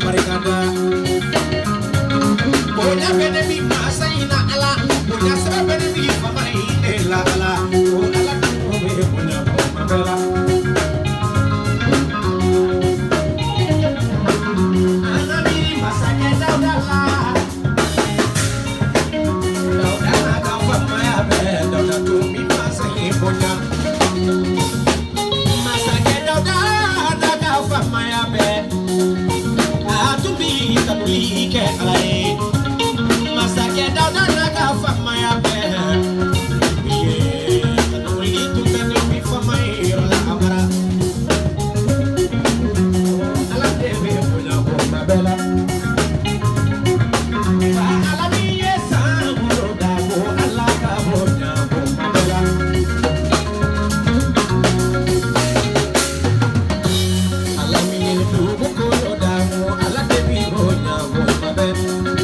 barikada. Bonya bene mi masa ina ala, bonya sa bene mi fama ila ala. O ala ko be bonya ko mabela. Ana mi masa ke dauda la. Dauda na ka fama ya be, dauda tu mi masa i bonya. Masa ke dauda na ka fama ya be. Atubi tabuli ke alai. Masa ke dauda na ka fama ya be. Yeah, tabuli tu bene mi fama ila amara. Ala debe bonya ko mabela. Ala mi esa muroda ko ala ka bonya ko mabela. Ala mi ni du ko da mo ala debe bonya ko mabela.